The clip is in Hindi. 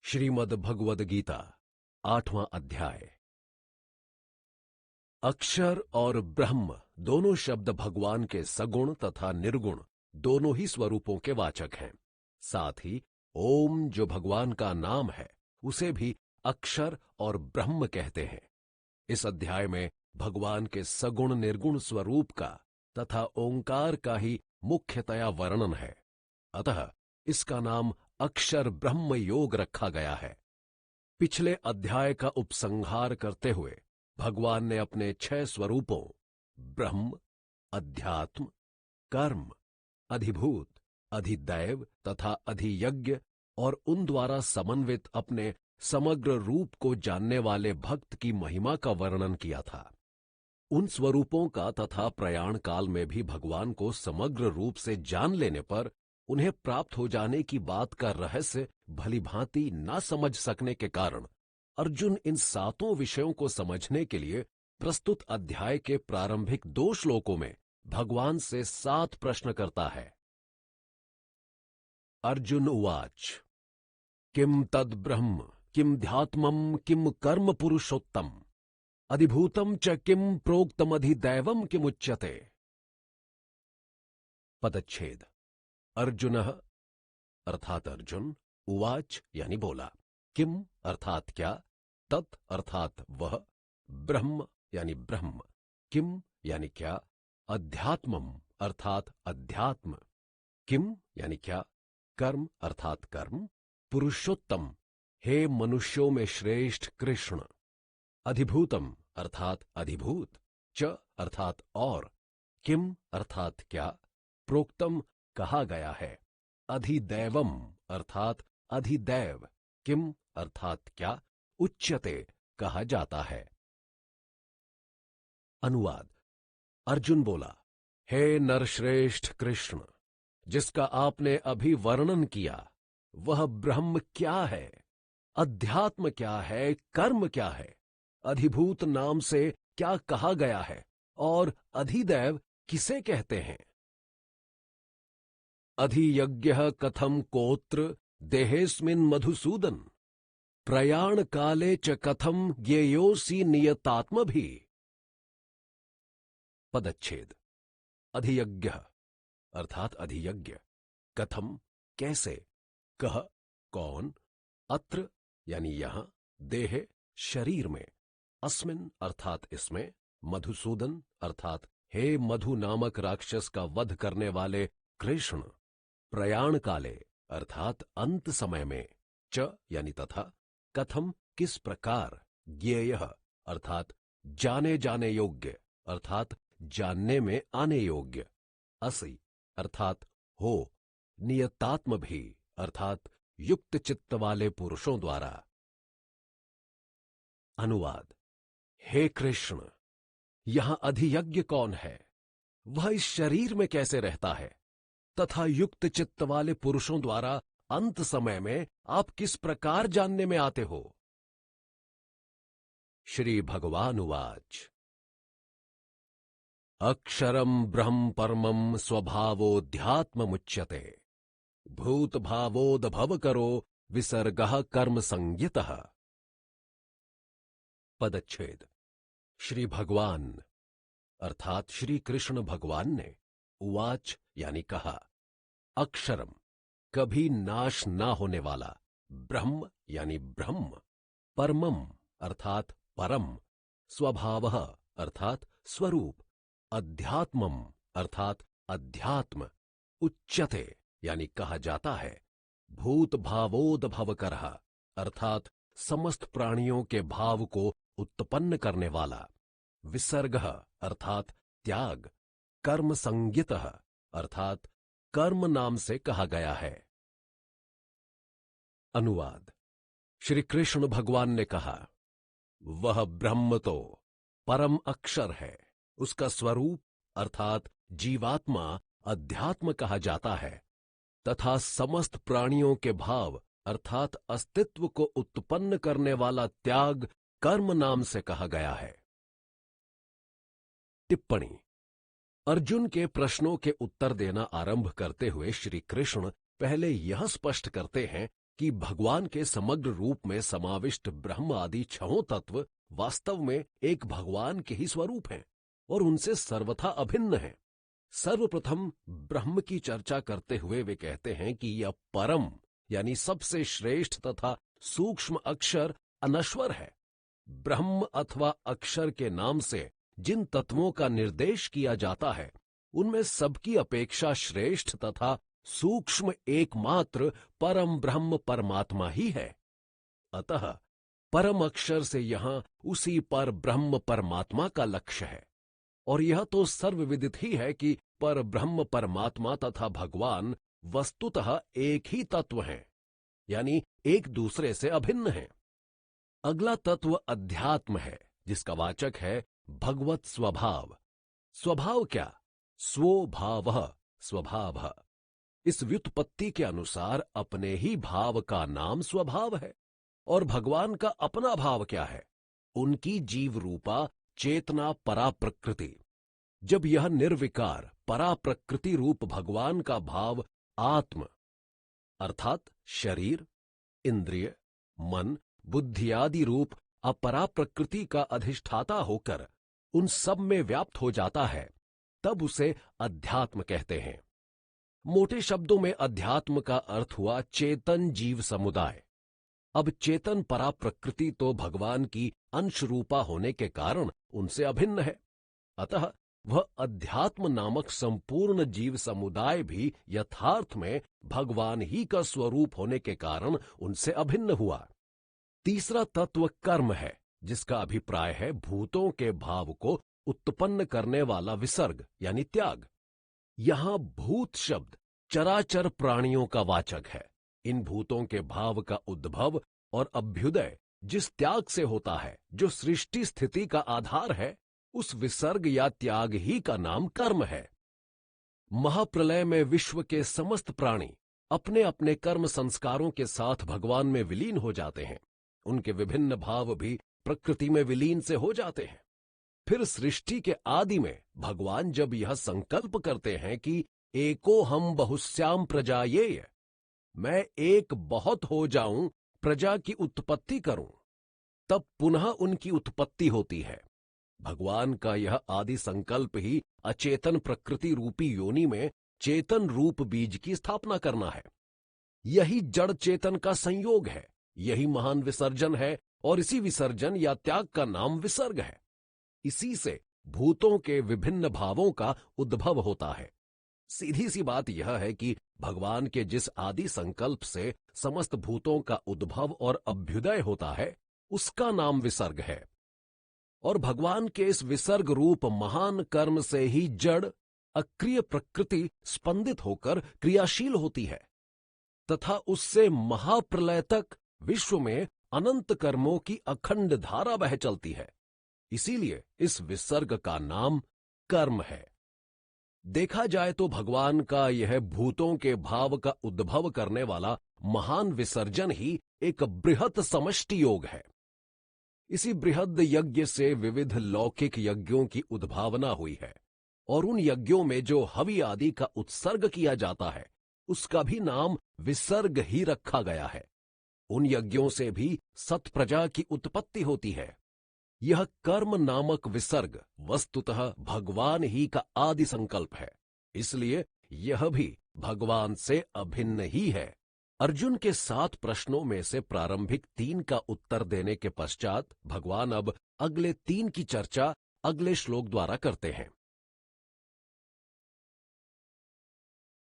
श्रीमद् भगवद गीता 8वां अध्याय। अक्षर और ब्रह्म दोनों शब्द भगवान के सगुण तथा निर्गुण दोनों ही स्वरूपों के वाचक हैं। साथ ही ओम जो भगवान का नाम है उसे भी अक्षर और ब्रह्म कहते हैं। इस अध्याय में भगवान के सगुण निर्गुण स्वरूप का तथा ओंकार का ही मुख्यतया वर्णन है। अतः इसका नाम अक्षर ब्रह्म योग रखा गया है। पिछले अध्याय का उपसंहार करते हुए भगवान ने अपने 6 स्वरूपों ब्रह्म, अध्यात्म, कर्म, अधिभूत, अधिदैव तथा अधियज्ञ और उन द्वारा समन्वित अपने समग्र रूप को जानने वाले भक्त की महिमा का वर्णन किया था। उन स्वरूपों का तथा प्रयाण काल में भी भगवान को समग्र रूप से जान लेने पर उन्हें प्राप्त हो जाने की बात का रहस्य भलीभांति न समझ सकने के कारण अर्जुन इन 7 विषयों को समझने के लिए प्रस्तुत अध्याय के प्रारंभिक 2 श्लोकों में भगवान से 7 प्रश्न करता है। अर्जुन उवाच किम तद ब्रह्म किम ध्यात्मम किम कर्म पुरुषोत्तम अधिभूतम च किम प्रोक्तमधिदैवम किमुच्यते। पदच्छेद। अर्जुनः अर्थात अर्जुन, उवाच यानी बोला, किम अर्थात क्या, तत् अर्थात वह, ब्रह्म यानी ब्रह्म, किम यानी क्या, अध्यात्मम अर्थात अध्यात्म, किम यानी क्या, कर्म अर्थात कर्म, पुरुषोत्तम हे मनुष्यों में श्रेष्ठ कृष्ण, अधिभूतम अर्थात अधिभूत, च अर्थात और, किम अर्थात क्या, प्रोक्तम कहा गया है, अधिदैवम अर्थात अधिदैव, किम अर्थात क्या, उच्यते कहा जाता है। अनुवाद। अर्जुन बोला, हे नरश्रेष्ठ कृष्ण, जिसका आपने अभी वर्णन किया वह ब्रह्म क्या है, अध्यात्म क्या है, कर्म क्या है, अधिभूत नाम से क्या कहा गया है और अधिदैव किसे कहते हैं। अधियज्ञः कथम कोत्र देहेस्मिन् मधुसूदन प्रयाण काले च कथम ज्ञेयोऽसि नियतात्मभिः। पदच्छेद। अधियज्ञः अर्थात अधियज्ञ, कथम कैसे, कह कौन, अत्र यानी यहां, देह शरीर में, अस्मिन् अर्थात इसमें, मधुसूदन अर्थात हे मधु नामक राक्षस का वध करने वाले कृष्ण, प्रयाण काले अर्थात अंत समय में, च यानी तथा, कथम किस प्रकार, ज्ञेयः अर्थात जाने जाने योग्य अर्थात जानने में आने योग्य, असि अर्थात हो, नियतात्म भी अर्थात युक्त चित्त वाले पुरुषों द्वारा। अनुवाद। हे कृष्ण, यहां अधियज्ञ कौन है, वह इस शरीर में कैसे रहता है तथा युक्त चित्त वाले पुरुषों द्वारा अंत समय में आप किस प्रकार जानने में आते हो। श्री भगवान उवाच अक्षरम ब्रह्म परमं स्वभावोऽध्यात्ममुच्यते भूत भावोद्भव करो विसर्गः कर्म संज्ञितः। पदच्छेद। श्री भगवान अर्थात श्री कृष्ण भगवान ने उवाच यानी कहा, अक्षरम कभी नाश ना होने वाला, ब्रह्म यानी ब्रह्म, परमम अर्थात परम, स्वभावः अर्थात स्वरूप, अध्यात्मम अर्थात अध्यात्म, उच्यते यानी कहा जाता है, भूत भावोद्भवकरः अर्थात समस्त प्राणियों के भाव को उत्पन्न करने वाला, विसर्गः अर्थात त्याग, कर्म संज्ञितः अर्थात कर्म नाम से कहा गया है। अनुवाद। श्री कृष्ण भगवान ने कहा, वह ब्रह्म तो परम अक्षर है, उसका स्वरूप अर्थात जीवात्मा अध्यात्म कहा जाता है तथा समस्त प्राणियों के भाव अर्थात अस्तित्व को उत्पन्न करने वाला त्याग कर्म नाम से कहा गया है। टिप्पणी। अर्जुन के प्रश्नों के उत्तर देना आरंभ करते हुए श्री कृष्ण पहले यह स्पष्ट करते हैं कि भगवान के समग्र रूप में समाविष्ट ब्रह्म आदि छहों तत्व वास्तव में एक भगवान के ही स्वरूप हैं और उनसे सर्वथा अभिन्न हैं। सर्वप्रथम ब्रह्म की चर्चा करते हुए वे कहते हैं कि यह परम यानी सबसे श्रेष्ठ तथा सूक्ष्म अक्षर अनश्वर है। ब्रह्म अथवा अक्षर के नाम से जिन तत्वों का निर्देश किया जाता है उनमें सबकी अपेक्षा श्रेष्ठ तथा सूक्ष्म एकमात्र परम ब्रह्म परमात्मा ही है। अतः परम अक्षर से यहां उसी पर ब्रह्म परमात्मा का लक्ष्य है। और यह तो सर्वविदित ही है कि पर ब्रह्म परमात्मा तथा भगवान वस्तुतः एक ही तत्व हैं, यानी एक दूसरे से अभिन्न हैं। अगला तत्व अध्यात्म है, जिसका वाचक है भगवत स्वभाव। स्वभाव क्या? स्वभावः, स्वभाव। इस व्युत्पत्ति के अनुसार अपने ही भाव का नाम स्वभाव है। और भगवान का अपना भाव क्या है? उनकी जीव रूपा चेतना पराप्रकृति। जब यह निर्विकार पराप्रकृति रूप भगवान का भाव आत्म अर्थात शरीर, इंद्रिय, मन, बुद्धि आदि रूप अपराप्रकृति का अधिष्ठाता होकर उन सब में व्याप्त हो जाता है, तब उसे अध्यात्म कहते हैं। मोटे शब्दों में अध्यात्म का अर्थ हुआ चेतन जीव समुदाय। अब चेतन पराप्रकृति तो भगवान की अंश रूपा होने के कारण उनसे अभिन्न है। अतः वह अध्यात्म नामक संपूर्ण जीव समुदाय भी यथार्थ में भगवान ही का स्वरूप होने के कारण उनसे अभिन्न हुआ। तीसरा तत्व कर्म है, जिसका अभिप्राय है भूतों के भाव को उत्पन्न करने वाला विसर्ग यानी त्याग। यहां भूत शब्द चराचर प्राणियों का वाचक है। इन भूतों के भाव का उद्भव और अभ्युदय जिस त्याग से होता है, जो सृष्टि स्थिति का आधार है, उस विसर्ग या त्याग ही का नाम कर्म है। महाप्रलय में विश्व के समस्त प्राणी अपने अपने कर्म संस्कारों के साथ भगवान में विलीन हो जाते हैं। उनके विभिन्न भाव भी प्रकृति में विलीन से हो जाते हैं। फिर सृष्टि के आदि में भगवान जब यह संकल्प करते हैं कि एको हम बहुश्याम प्रजायेय, मैं एक बहुत हो जाऊं, प्रजा की उत्पत्ति करूं, तब पुनः उनकी उत्पत्ति होती है। भगवान का यह आदि संकल्प ही अचेतन प्रकृति रूपी योनि में चेतन रूप बीज की स्थापना करना है। यही जड़ चेतन का संयोग है, यही महान विसर्जन है और इसी विसर्जन या त्याग का नाम विसर्ग है। इसी से भूतों के विभिन्न भावों का उद्भव होता है। सीधी सी बात यह है कि भगवान के जिस आदि संकल्प से समस्त भूतों का उद्भव और अभ्युदय होता है, उसका नाम विसर्ग है। और भगवान के इस विसर्ग रूप महान कर्म से ही जड़ अक्रिय प्रकृति स्पंदित होकर क्रियाशील होती है तथा उससे महाप्रलय तक विश्व में अनंत कर्मों की अखंड धारा बह चलती है। इसीलिए इस विसर्ग का नाम कर्म है। देखा जाए तो भगवान का यह भूतों के भाव का उद्भव करने वाला महान विसर्जन ही एक बृहत समष्टि योग है। इसी बृहद यज्ञ से विविध लौकिक यज्ञों की उद्भावना हुई है और उन यज्ञों में जो हवि आदि का उत्सर्ग किया जाता है, उसका भी नाम विसर्ग ही रखा गया है। उन यज्ञों से भी सत्प्रजा की उत्पत्ति होती है। यह कर्म नामक विसर्ग वस्तुतः भगवान ही का आदि संकल्प है, इसलिए यह भी भगवान से अभिन्न ही है। अर्जुन के 7 प्रश्नों में से प्रारंभिक 3 का उत्तर देने के पश्चात भगवान अब अगले 3 की चर्चा अगले श्लोक द्वारा करते हैं।